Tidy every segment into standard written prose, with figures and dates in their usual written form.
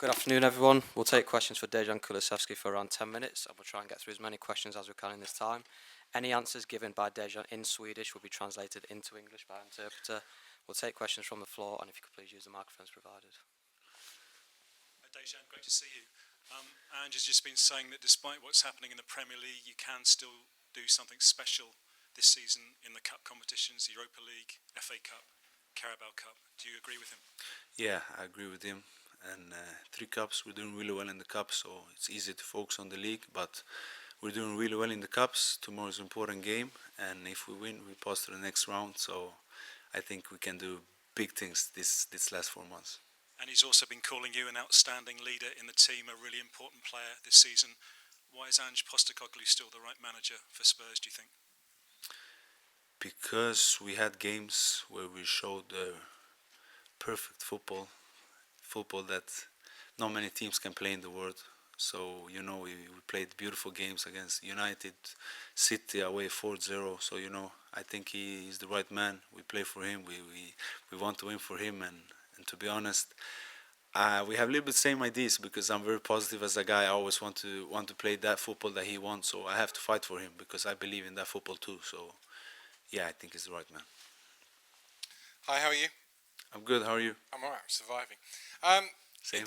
Good afternoon, everyone. We'll take questions for Dejan Kulusevski for around 10 minutes, and we'll try and get through as many questions as we can in this time. Any answers given by Dejan in Swedish will be translated into English by an interpreter. We'll take questions from the floor, and if you could please use the microphones provided. Dejan, great to see you. Ange has just been saying that despite what's happening in the Premier League, you can still do something special this season in the cup competitions, the Europa League, FA Cup, Carabao Cup. Do you agree with him? Yeah, I agree with him. And 3 cups, we're doing really well in the cups, so it's easy to focus on the league. But we're doing really well in the cups. Tomorrow's an important game, and if we win, we pass to the next round. So I think we can do big things this last 4 months. And he's also been calling you an outstanding leader in the team, a really important player this season. Why is Ange Postecoglou still the right manager for Spurs, do you think? Because we had games where we showed perfect football that not many teams can play in the world. So, we played beautiful games against United, City away 4-0. So, I think he is the right man. We play for him. We want to win for him. And to be honest, we have a little bit same ideas because I'm very positive as a guy. I always want to play that football that he wants. So I have to fight for him because I believe in that football too. So, yeah, I think he's the right man. Hi, how are you? I'm good. How are you? I'm alright. I'm surviving. Same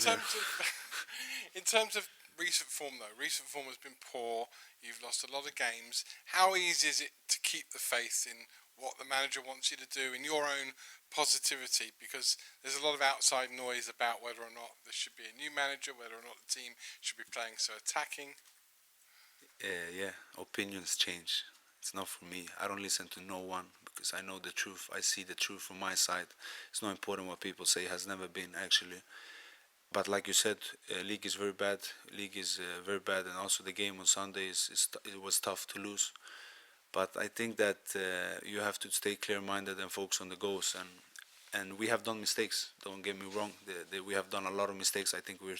In terms of recent form, though, recent form has been poor. You've lost a lot of games. How easy is it to keep the faith in what the manager wants you to do, in your own positivity? Because there's a lot of outside noise about whether or not there should be a new manager, whether or not the team should be playing so attacking. Yeah, opinions change. It's not for me. I don't listen to no one because I know the truth. I see the truth from my side. It's not important what people say. It has never been, actually. But like you said, league is very bad. League is very bad, and also the game on Sunday it was tough to lose. But I think that you have to stay clear-minded and focus on the goals. And we have done mistakes. Don't get me wrong. We have done a lot of mistakes. I think we're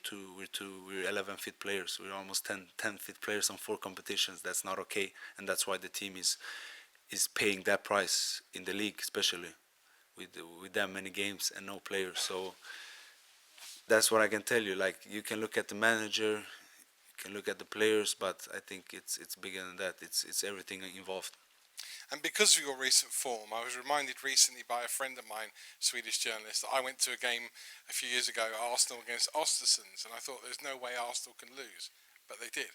11 fit players. We're almost 10 fit players on 4 competitions. That's not okay, and that's why the team is paying that price in the league, especially with that many games and no players. So that's what I can tell you. Like, you can look at the manager, you can look at the players, but I think it's bigger than that. It's everything involved. And because of your recent form, I was reminded recently by a friend of mine, Swedish journalist, that I went to a game a few years ago, Arsenal against Östersund, and I thought there's no way Arsenal can lose, but they did.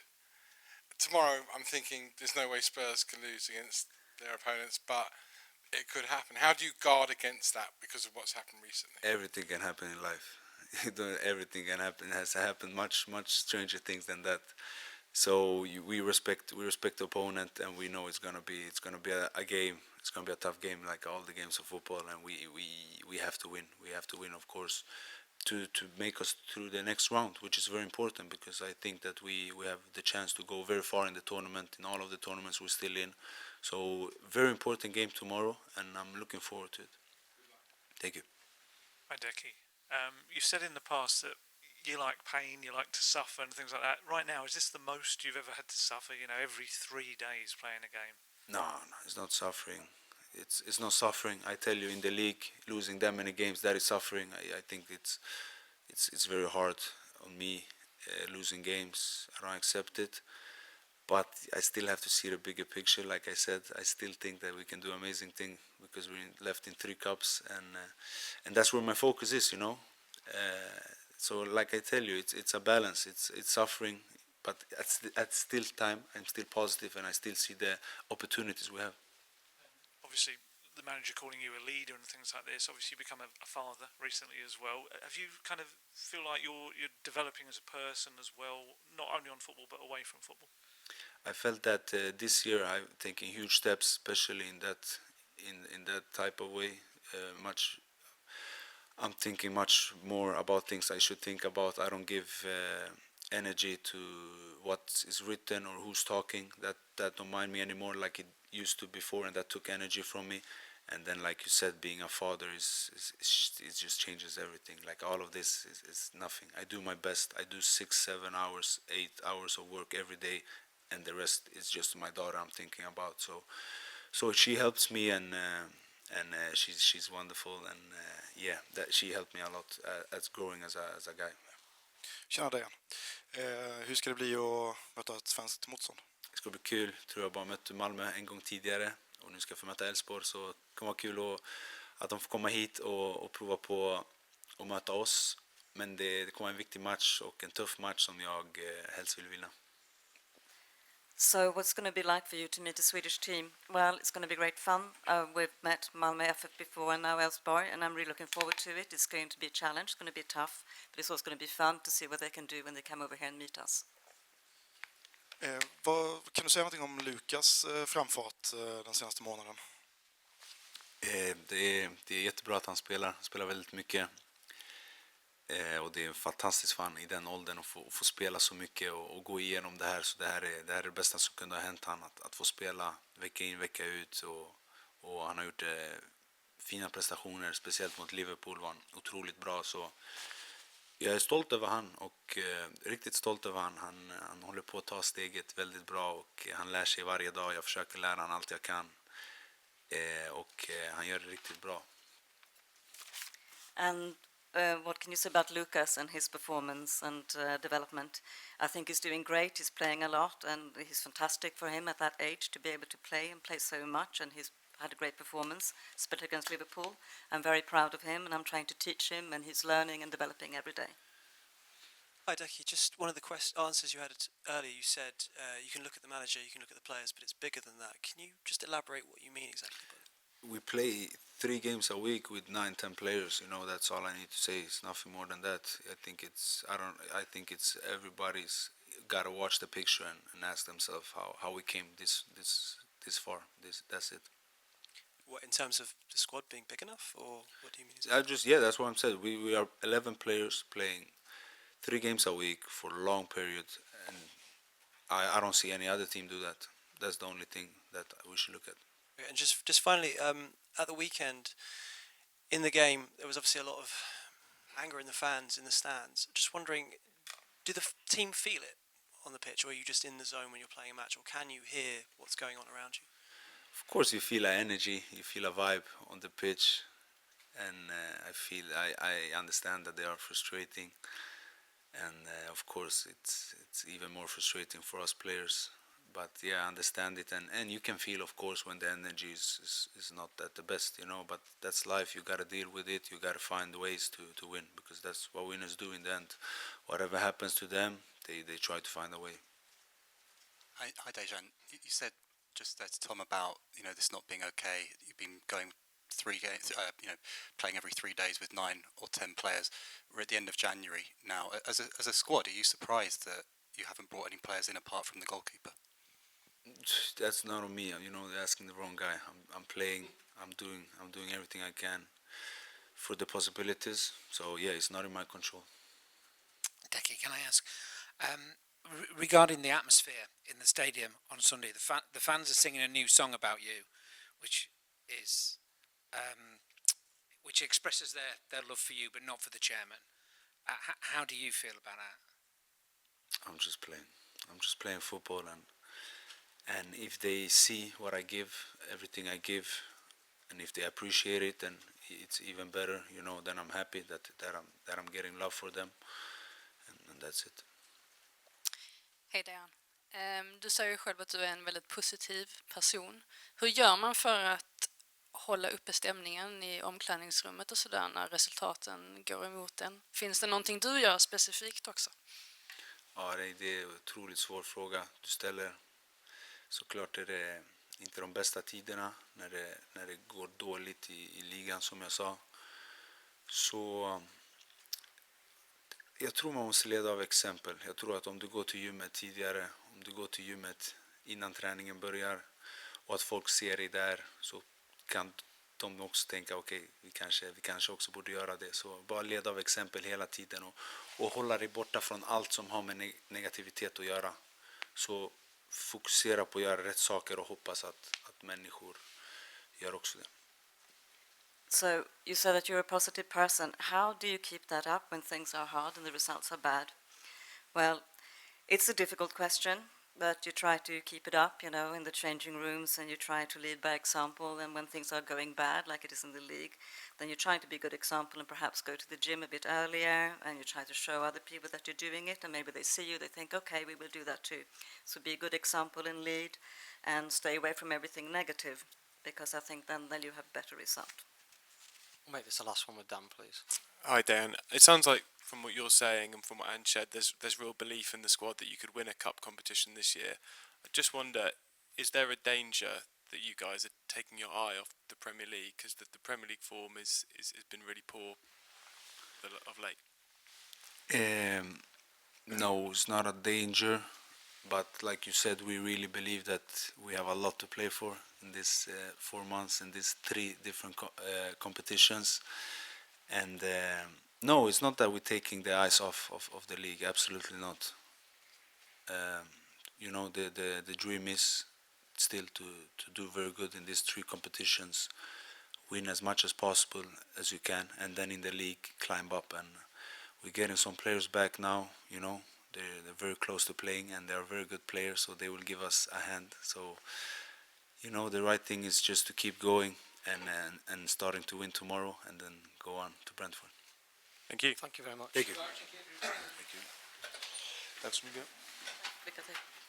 Tomorrow, I'm thinking there's no way Spurs can lose against their opponents, but it could happen. How do you guard against that because of what's happened recently? Everything can happen in life. Everything can happen. It has happened much stranger things than that. So we respect the opponent, and we know it's gonna be a game. It's gonna be a tough game, like all the games of football, and we have to win. We have to win, of course, to make us through the next round, which is very important because I think that we have the chance to go very far in the tournament. In all of the tournaments we're still in. So very important game tomorrow, and I'm looking forward to it. Thank you. Hi, Decky. You said in the past that you like pain, you like to suffer and things like that. Right now, is this the most you've ever had to suffer, every 3 days playing a game? No, it's not suffering. It's not suffering. I tell you, in the league, losing that many games, that is suffering. I think it's very hard on me, losing games. I don't accept it. But I still have to see the bigger picture. Like I said, I still think that we can do amazing thing because we're left in 3 cups, and that's where my focus is, So like I tell you, it's a balance. It's suffering, but at still time, I'm still positive, and I still see the opportunities we have. Obviously, the manager calling you a leader and things like this. Obviously, you become a father recently as well. Have you kind of feel like you're developing as a person as well, not only on football but away from football? I felt that this year I'm taking huge steps, especially in that type of way. I'm thinking much more about things I should think about. I don't give energy to what is written or who's talking. That don't mind me anymore like it used to before, and that took energy from me. And then, like you said, being a father it just changes everything. Like, all of this is nothing. I do my best. I do 6, 7 hours, 8 hours of work every day, and the rest is just my daughter I'm thinking about. So she helps me, and she's wonderful, and that she helped me a lot as growing as a guy. Tjena Dejan. Hur ska det bli att möta ett svenskt motstånd? Det ska bli kul. Tror jag bara mött Malmö en gång tidigare och nu ska jag få möta Elfsborg, så det kan vara kul att de får komma hit och prova på att möta oss. Men det kommer vara en viktig match och en tuff match som jag helst vill vinna. So what's going to be like for you to meet a Swedish team? Well, it's going to be great fun. We've met Malmö FF before and now Elfsborg, and I'm really looking forward to it. It's going to be a challenge, it's going to be tough, but it's also going to be fun to see what they can do when they come over here and meet us. Kan du säga någonting om Lukas framfart den senaste månaden? Det är jättebra att han spelar väldigt mycket. Och det är fantastiskt fan i den åldern att få spela så mycket och gå igenom det här. Så det här är det bästa som kunde ha hänt han, att få spela vecka in, vecka ut. Och han har gjort fina prestationer, speciellt mot Liverpool var han otroligt bra. Så jag är stolt över han och riktigt stolt över han. Han håller på att ta steget väldigt bra och han lär sig varje dag. Jag försöker lära han allt jag kan. Och han gör det riktigt bra. And what can you say about Lucas and his performance and development? I think he's doing great. He's playing a lot, and he's fantastic for him at that age to be able to play and play so much. And he's had a great performance, especially against Liverpool. I'm very proud of him, and I'm trying to teach him, and he's learning and developing every day. Hi, Decky. Just one of the answers you had earlier, you said you can look at the manager, you can look at the players, but it's bigger than that. Can you just elaborate what you mean exactly by that? We play 3 games a week with 9-10 players. That's all I need to say. It's nothing more than that. I think it's everybody's got to watch the picture and ask themselves how we came this far. That's it. What, in terms of the squad being big enough, or what do you mean? That's what I'm saying. We are 11 players playing 3 games a week for a long period, and I don't see any other team do that. That's the only thing that we should look at. And just finally, at the weekend, in the game, there was obviously a lot of anger in the fans in the stands. Just wondering, do the team feel it on the pitch, or are you just in the zone when you're playing a match, or can you hear what's going on around you? Of course, you feel an energy, you feel a vibe on the pitch, and I understand that they are frustrating, and of course, it's even more frustrating for us players. But yeah, I understand it, and you can feel, of course, when the energy is not at the best, but that's life. You gotta deal with it. You gotta find ways to win, because that's what winners do in the end. Whatever happens to them, they try to find a way. Hi Dejan. You said just there to Tom about this not being okay. You've been going 3 games, playing every 3 days with 9 or 10 players. We're at the end of January now. As a squad, are you surprised that you haven't brought any players in apart from the goalkeeper? That's not on me. They're asking the wrong guy. I'm playing. I'm doing everything I can for the possibilities. So yeah, it's not in my control. Decky, can I ask, regarding the atmosphere in the stadium on Sunday, the fans are singing a new song about you, which expresses their love for you, but not for the chairman. How do you feel about that? I'm just playing football, and if they see what I give, everything I give, and if they appreciate it, then it's even better. Then I'm happy that I'm getting love for them, and that's it. Hej Dejan. Du säger ju själv att du är en väldigt positiv person. Hur gör man för att hålla uppe stämningen i omklädningsrummet och sådär när resultaten går emot en? Finns det någonting du gör specifikt också? Ja, det är en otroligt svår fråga du ställer. Såklart är det inte de bästa tiderna när det går dåligt i ligan, som jag sa. Så jag tror man måste leda av exempel. Jag tror att om du går till gymmet tidigare, om du går till gymmet innan träningen börjar och att folk ser dig där, så kan de också tänka okej, vi kanske också borde göra det. Så bara leda av exempel hela tiden och hålla dig borta från allt som har med negativitet att göra. Så fokusera på att göra rätt saker och hoppas att människor gör också det. So you said that you're a positive person. How do you keep that up when things are hard and the results are bad? Well, it's a difficult question. but you try to keep it up, you know, in the changing rooms, and you try to lead by example. And when things are going bad, like it is in the league, then you try to be a good example and perhaps go to the gym a bit earlier, and you try to show other people that you're doing it, and maybe they see you, they think, okay, we will do that too. So be a good example and lead, and stay away from everything negative, because I think then you have better result. We'll make this the last one with Dan, please. Hi, Dan. It sounds like from what you're saying and from what Ange said, there's real belief in the squad that you could win a cup competition this year. I just wonder, is there a danger that you guys are taking your eye off the Premier League, because the Premier League form has been really poor of late? No, it's not a danger, but like you said, we really believe that we have a lot to play for in these 4 months in these 3 different competitions. And no, it's not that we're taking the eyes off of the league. Absolutely not. You know, the dream is still to do very good in these 3 competitions, win as much as possible as you can, and then in the league climb up. And we're getting some players back now. You know, they're very close to playing, and they're very good players, so they will give us a hand. So, you know, the right thing is just to keep going and starting to win tomorrow, and then go on to Brentford. Thank you. Thank you very much. Thank you. Thank you. Tack så mycket. Lycka till.